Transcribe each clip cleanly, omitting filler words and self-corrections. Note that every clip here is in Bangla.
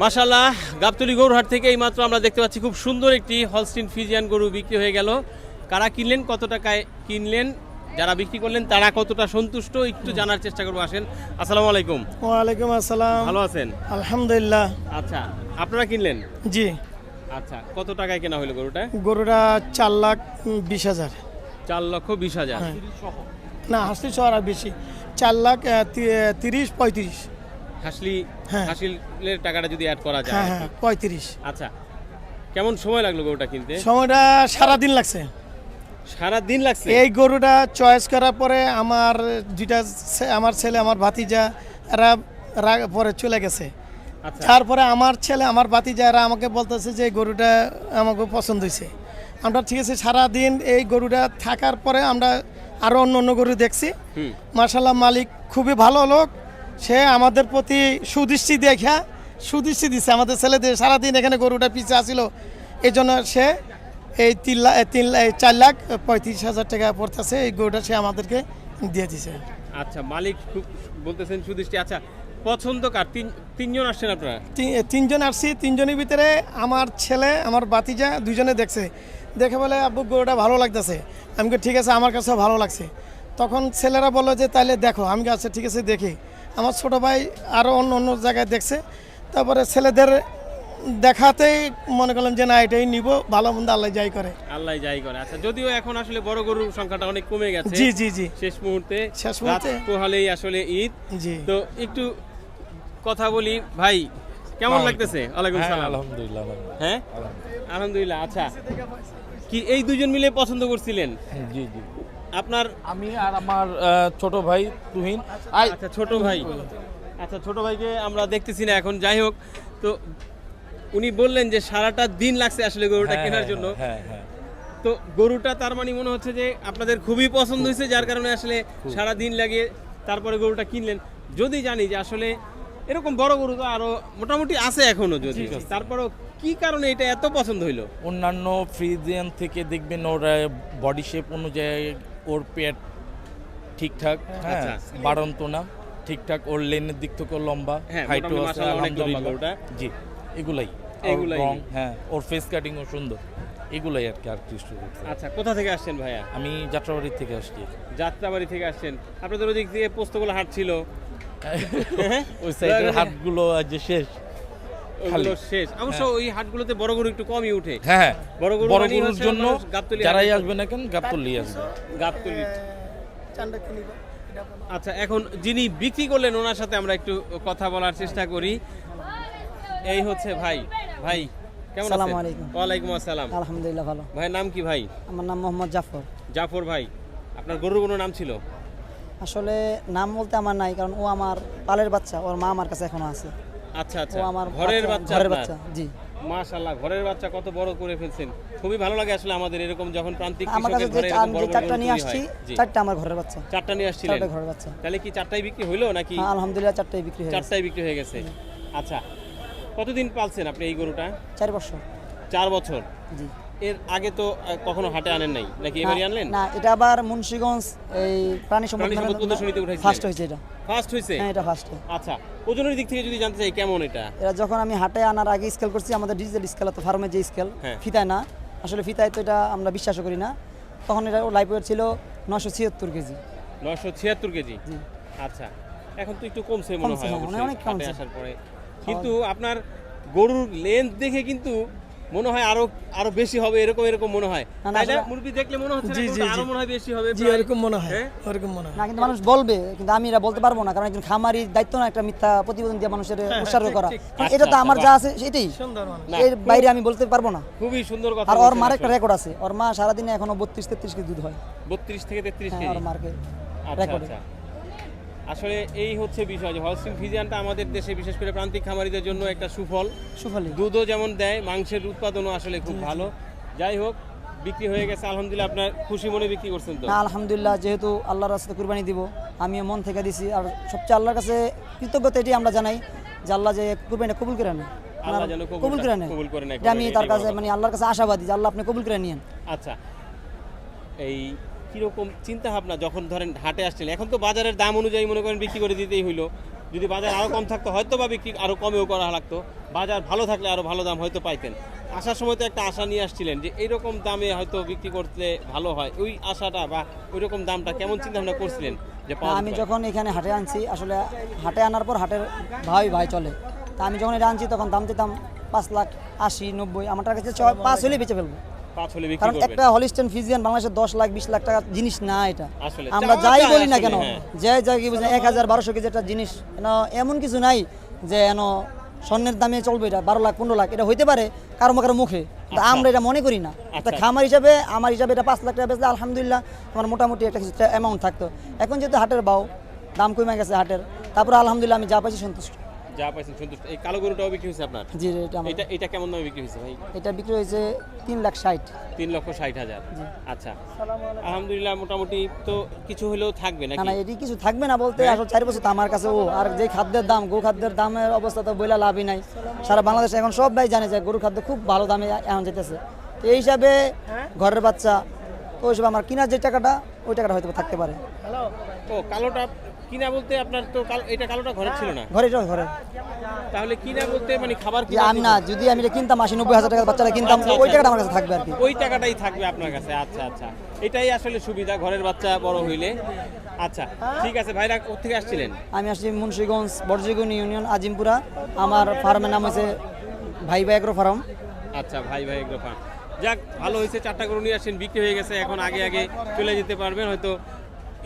মাশাআল্লাহ, গাবতলী গরুহাট থেকে এইমাত্র আমরা দেখতে পাচ্ছি খুব সুন্দর একটি হলস্টিন ফ্রিজিয়ান গরু বিক্রি হয়ে গেল। কারা কিনলেন, কত টাকায় কিনলেন, যারা বিক্রি করলেন তারা কতটা সন্তুষ্ট একটু জানার চেষ্টা করবো। আসেন। আসসালামু আলাইকুম। ওয়ালাইকুম আসসালাম। ভালো আছেন? আলহামদুলিল্লাহ। আচ্ছা, আপনারা কিনলেন? জি। আচ্ছা, কত টাকায় কেনা হলো গরুটা? গরুটা 4,20,000। 4,20,000। না, হাসলি শহর আর বেশি, 4,30,35। হাসলি, হ্যাঁ। হাসিলের টাকাটা যদি অ্যাড করা যায়। হ্যাঁ হ্যাঁ, 35। আচ্ছা, কেমন সময় লাগলো গরুটা কিনতে? সময়টা সারাদিন লাগছে। সারা দিন লাগছে? এই গরুটা চয়েস করার পরে আমার আমার ছেলে, আমার ভাতিজা এরা পরে চলে গেছে। আচ্ছা, তারপরে আমার ছেলে, আমার ভাতিজা এরা আমাকে বলতেছে যে এই গরুটা আমাকে পছন্দ হয়েছে। আমরা ঠিক আছে, সারাদিন এই গরুটা থাকার পরে আমরা আরও অন্য অন্য গরু দেখছি। মাশাআল্লাহ, মালিক খুবই ভালো লোক। সে আমাদের প্রতি সুদৃষ্টি দিচ্ছে আমাদের ছেলেদের। সারাদিন এখানে গরুটা পিছিয়ে আসছিল, এই জন্য সে এই 4,35,000 টাকা পড়তেছে এই গরুটা সে আমাদেরকে দিয়ে দিছে। আচ্ছা, মালিক খুব বলতেছেন সুদৃষ্টি। আচ্ছা, পছন্দ কার? তিনজন আসছেন আপনারা? তিনজন আসছি। তিনজনের ভিতরে আমার ছেলে, আমার ভাতিজা দুজনে দেখছে। দেখে বলে আব্বু গরুটা ভালো লাগতেছে। আমি ঠিক আছে, আমার কাছেও ভালো লাগছে। তখন ছেলেরা বললো যে তাইলে দেখো। আমি আচ্ছা ঠিক আছে দেখি। আমার ছোটো ভাই আরও অন্য অন্য জায়গায় দেখছে। তারপরে ছেলেদের দেখাতেই মনে করলাম যে না, এটাই নিব, ভালো মন্দ আল্লাহ যাই করে। আল্লাহ যাই করে। আচ্ছা, যদিও এখন আসলে বড় গরুর সংখ্যাটা অনেক কমে গেছে। জি জি জি। শেষ মুহূর্তে রাত পোহালেই আসলে ঈদ। জি। তো একটু কথা বলি। ভাই, কেমন লাগতেছে? ওয়ালাইকুম সালাম। আলহামদুলিল্লাহ। হ্যাঁ, আলহামদুলিল্লাহ। আচ্ছা, কি এই দুজন মিলে পছন্দ করছিলেন? জি জি। আপনার? আমি আর আমার ছোট ভাই তুহিন। আচ্ছা, ছোট ভাই। আচ্ছা, ছোট ভাইকে আমরা দেখতেছি না এখন। যাই হোক, তো উনি বললেন যে সারাটা দিন লাগছে আসলে গরুটা কেনার জন্য। হ্যাঁ হ্যাঁ। তো গরুটা তার মানে মনে হচ্ছে যে আপনাদের খুবই পছন্দ হয়েছে, যার কারণে আসলে সারা দিন লাগে তারপরে গরুটা কিনলেন। যদি জানি যে আসলে এরকম বড় গরু তো আরো মোটামুটি আছে এখনো, যদি তারপরও কি কারণে এটা এত পছন্দ হইলো? অন্যান্য ফ্রিজিয়ান থেকে দেখবেন ওর বডি শেপ অনুযায়ী ওর পেট ঠিকঠাক, হ্যাঁ, বাড়ন্ত না, ঠিকঠাক। ওর লেনের দিক থেকে লম্বা, হাইটও আছে আলহামদুলিল্লাহ। জি, এগুলাই। রং, হ্যাঁ, ওর ফেস কাটিংও সুন্দর। এগুলাই আর কি, আর কিছু। আচ্ছা, কোথা থেকে আসছেন ভাইয়া? আমি যাত্রাবাড়ি থেকে আসছি। যাত্রাবাড়ি থেকে আসছেন। আপনাদের ওদিক দিয়ে পোস্তগোলা হাট ছিল, ওই সাইডের হাটগুলো আজ শেষ, ওগুলো শেষ। অবশ্য ওই হাটগুলোতে বড় গরু একটু কমই উঠে। হ্যাঁ, বড় বড় মানেই গরুর হচ্ছে জন্য মানুষ গাবতলী যারাই আসবে না কেন গাবতলী আসবে। গাবতলী। আচ্ছা, এখন যিনি বিক্রি করলেন ওনার সাথে আমরা একটু কথা বলার চেষ্টা করি। এই হচ্ছে ভাই। ভাই, কেমন আছেন? আসসালামু আলাইকুম। ওয়ালাইকুম আসসালাম। আলহামদুলিল্লাহ, ভালো। ভাইয়ের নাম কি ভাই? আমার নাম মোহাম্মদ জাফর। জাফর ভাই, আপনার গরুর কোনো নাম ছিল? আসলে নাম বলতে আমার নাই, কারণ ও আমার পালের বাচ্চা, ওর মা আমার কাছে এখনো আছে। আচ্ছা আচ্ছা, ও আমার ঘরের বাচ্চা? ঘরের বাচ্চা, জি। মাশাআল্লাহ, ঘরের বাচ্চা কত বড় করে ফেলছেন। খুবই ভালো লাগে আসলে আমাদের এরকম যখন প্রান্তিক আমার কাছে কৃষকের ঘরে যে এরকম বড় বড় চারটা গরু নিয়ে তৈরি আসছি, হয়। জি। চারটা আমার ঘরের বাচ্চা। চারটা নিয়ে আসছিলেন? চারটা ঘরের বাচ্চা। তাহলে কি চারটাই বিক্রি হইলো নাকি? হ্যাঁ, আলহামদুলিল্লাহ, চারটাই বিক্রি হয়ে গেছে। চারটাই বিক্রি হয়ে গেছে। আচ্ছা, কতদিন পালছেন আপনি এই গরুটা? 4 বছর। 4 বছর। জি। এর আগে তো কখনো হাটে আনেন নাই নাকি এবারই আনলেন? না, এটা আবার মুন্সিগঞ্জ এই প্রাণী সম্পদ প্রদর্শনীতে উঠাইছিলেন? ফার্স্ট হয়েছে এটা। ফার্স্ট হয়েছে? হ্যাঁ, এটা ফার্স্ট। আচ্ছা, ওজনের দিক থেকে যদি জানতে চাই কেমন এটা? এটা যখন আমি হাটে আনার আগে স্কেল করছি, আমাদের ডিজিটাল স্কেল, তো ফার্মের যে স্কেল, হ্যাঁ। ফিতায় না, আসলে ফিতায় তো এটা আমরা বিশ্বাস করি না। তখন এটা লাইভ ওয়েট ছিল 976 কেজি। 976 কেজি? জি। আচ্ছা, এখন তো একটু কমছে মনে হয় অবশ্যই অনেক হাটে কমছে। আসার পরে। কিন্তু আপনার গরুর লেন্থ দেখে কিন্তু মনে হয় আরো বেশি হবে, এরকম মনে হয়। না, তাই না? আসলে- মুরগি দেখলে মনে হচ্ছে না জি, জি, গরুটা জি। আরো মনে হয় বেশি হবে জি, প্রায়? এরকম মনে হয়, হ্যাঁ? ওরকম মনে হয়। না, কিন্তু মানুষ বলবে, কিন্তু আমি এটা বলতে পারবো না, কারণ একজন খামারির দায়িত্ব না একটা মিথ্যা প্রতিবেদন দিয়ে মানুষের উৎসাহ ঠিক, করা। ঠিক। কারণ এটা তো আমার যা আছে সেটাই, সুন্দর মানুষ। না, এর বাইরে আমি বলতে পারবো না। খুবই সুন্দর কথা আর ওর বলছেন মার আসলে। একটা রেকর্ড আছে, ওর মা সারাদিনে এখনো 32-33 কেজি দুধ হয়। 32 থেকে 33 হ্যাঁ, কেজি? ওর মার্কে আচ্ছা রেকর্ড। আচ্ছা। আসলে এই হচ্ছে বিষয় যে হলস্টিন ফ্রিজিয়ানটা আমাদের দেশে বিশেষ করে প্রান্তিক খামারিদের জন্য একটা সুফল। সুফলি। দুধও যেমন দেয়, মাংসের উৎপাদনও আসলে খুব ভালো। যাই হোক, বিক্রি হয়ে গেছে আলহামদুলিল্লাহ। আপনার খুশি মনে বিক্রি করছেন তো? না, আলহামদুলিল্লাহ, যেহেতু আল্লাহর রাস্তায় কুরবানি দিব, আমিও মন থেকে দিছি। আর সবচেয়ে আল্লাহর কাছে কৃতজ্ঞতা এটি আমরা জানাই যে আল্লাহ যে কুরবানিটা কবুল করে নেন, আল্লাহ যেন কবুল করে নেন। কবুল করে নেয়। এটা আমি তার কাছে মানে আল্লাহর কাছে আশাবাদী যে আল্লাহ আপনি কবুল করে নিয়েন। আচ্ছা, এই কিরকম চিন্তা ভাবনা যখন ধরেন হাটে আসছিলেন? এখন তো বাজারের দাম অনুযায়ী মনে করেন বিক্রি করে দিতেই হইলো। যদি বাজার আরো কম থাকতো হয়তো বা বিক্রি আরো কমেও করা লাগতো, বাজার ভালো থাকলে আরো ভালো দাম হয়তো পাইতেন। আসার সময় তো একটা আশা নিয়ে আসছিলেন যে এইরকম দামে হয়তো বিক্রি করতে ভালো হয়, ওই আশাটা বা ওই রকম দামটা কেমন চিন্তা ভাবনা করছিলেন যে পাওয়া আমি যেতে পারে? যখন এখানে হাটে আনছি, আসলে হাটে আনার পর হাটের ভাই চলে, তা আমি যখন এটা আনছি তখন দাম দিতাম 5,80,90, আমার কাছে 5 হলে বেচে ফেলবো। 5 হলে বিক্রি কারণ করবেন একটা হলিস্টেন ফিজিয়ান বাংলাদেশে 10 লাখ 20 লাখ টাকা জিনিস না এটা। আসলে আমরা চাওয়া যাই যায় বলি না আসলে, কেন, হ্যাঁ। যে কি বুঝলেন 1000-1200 কেজি একটা জিনিস এমন কিছু নাই যে স্বর্ণের দামে চলবে এটা 12 লাখ 15 লাখ, এটা হইতে পারে কারো কারো মুখে, তা আমরা এটা মনে করি না। একটা খামার হিসাবে আমার হিসাবে এটা 5 লাখ টাকা বেচলে আলহামদুলিল্লাহ আমার মোটামুটি একটা কিছু অ্যামাউন্ট থাকতো। এখন যেহেতু হাটের দাম কমে গেছে হাটের, তারপরে আলহামদুলিল্লাহ আমি যা পাইছি সন্তুষ্ট। যা পাইছেন সন্তুষ্ট। এই কালো গরুটাও বিক্রি হয়েছে আপনার? জি এটা কেমন দামে বিক্রি হয়েছে ভাই? এটা বিক্রি হয়েছে 3,60,000। 3,60,000। আচ্ছা, আলহামদুলিল্লাহ মোটামুটি তো কিছু হলেও থাকবে না নাকি? এটি কিছু থাকবে না বলতে, আসলে 4 বছর তো আমার কাছে আর যে খাদ্যের দাম, গরু খাদ্যের দামের অবস্থা তো বইলা লাভই নাই। সারা বাংলাদেশে এখন সব ভাই জানে যে গরু খাদ্য খুব ভালো দামে এখন যেতেছে। তো এই হিসাবে ঘরের বাচ্চা, তো ওই হিসাবে আমার কেনার যে টাকাটা, ওই টাকাটা হয়তো থাকতে পারে। ও কালোটা কিনা বলতে আপনার তো এটা কালোটা ঘরে ছিল না, ঘরে তাহলে কিনা বলতে মানে খাবার যে আমি না, যদি আমি এটা কিনতাম 80-90 হাজার টাকার বাচ্চাটা কিনতাম, তো ওই টাকাটা আমার কাছে থাকবে আর কি। ওই টাকাটাই থাকবে আপনার কাছে। আচ্ছা আচ্ছা, এটাই আসলে সুবিধা ঘরের বাচ্চা বড় হইলে। আচ্ছা ঠিক আছে, ভাইরা কোথেকে আসছিলেন? আমি আসছি মুন্সিগঞ্জ বর্জিগুন ইউনিয়ন আজিমপুরা। আমার ফার্মের নাম হচ্ছে ভাই এগ্রো ফার্ম। আচ্ছা, ভাই এগ্রো ফার্ম। যাক ভালো হয়েছে, 4টা গরু নিয়ে আসছেন, বিক্রি হয়ে গেছে, এখন আগে চলে যেতে পারবেন, হয়তো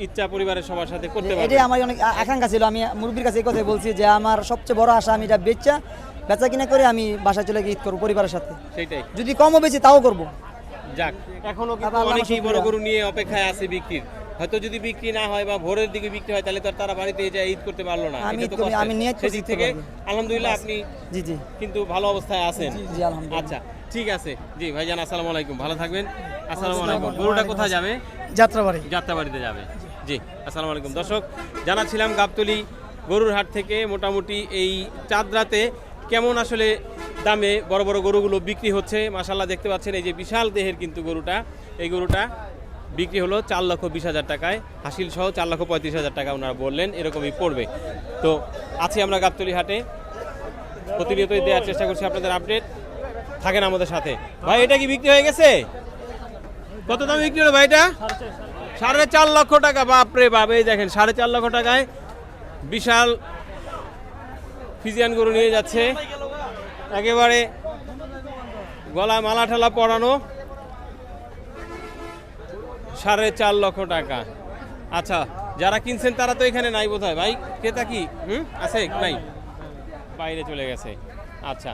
ইচ্ছা পরিবারের সবার সাথে করতে পারবেন। এটাই আমার অনেক আকাঙ্ক্ষা ছিল। আমি মুরব্বীর কাছে এই কথা বলছি যে আমার সবচেয়ে বড় আশা, আমি এটা বেচা কিনা করে আমি বাসায় চলে গিয়ে ঈদ করবো পরিবারের সাথে, সেটাই। যদি কমও বেশি তাও করবো। যাক, এখনো কিন্তু আল্লাহ অনেকেই বড় শুকরিয়া। গরু নিয়ে অপেক্ষায় আছে বিক্রির। হয়তো যদি বিক্রি না হয় বা ভোরের দিকে বিক্রি হয়, তাহলে তো আর তারা বাড়িতে যায় ঈদ করতে পারলো না। আমি এটা ঈদ তো করি, কষ্টের। আমি নিয়ত করছি সেদিক ঈদ থেকে করবো। আলহামদুলিল্লাহ আপনি জি কিন্তু ভালো অবস্থায় আছেন। জি আলহামদুলিল্লাহ। আচ্ছা ঠিক আছে, জি ভাইজান আসসালামু আলাইকুম, ভালো থাকবেন। আসসালামু আলাইকুম। গরুটা কোথায় যাবে? যাত্রাবাড়ি। যাত্রাবাড়িতে যাবে। জি আসসালামু আলাইকুম। দর্শক, জানাচ্ছিলাম গাবতলী গরুর হাট থেকে মোটামুটি এই চাঁদ রাতে কেমন আসলে দামে বড় বড় গরুগুলো বিক্রি হচ্ছে। মাশাআল্লাহ দেখতে পাচ্ছেন, এই যে বিশাল দেহের কিন্তু গরুটা, এই গরুটা বিক্রি হলো 4,20,000 টাকায়, হাসিল সহ 4,35,000 টাকা ওনারা বললেন, এরকমই পড়বে। তো আছি আমরা গাবতলী হাটে, প্রতিনিয়তই দেওয়ার চেষ্টা করছি আপনাদের আপডেট, থাকেন আমাদের সাথে। ভাই এটা কি বিক্রি হয়ে গেছে? কত দামে বিক্রি হলো ভাই এটা? 4.5 লক্ষ টাকা। বাপরে বাপ, এই দেখেন 4.5 লক্ষ টাকায় বিশাল ফিজিয়ান গরু নিয়ে যাচ্ছে, একেবারে গলায় মালা ঠালা পরানো, 4.5 লক্ষ টাকা। আচ্ছা, যারা কিনছেন তারা তো এখানে নাই বোধহয় ভাই, ক্রেতা কি আছে? নাই, বাইরে চলে গেছে। আচ্ছা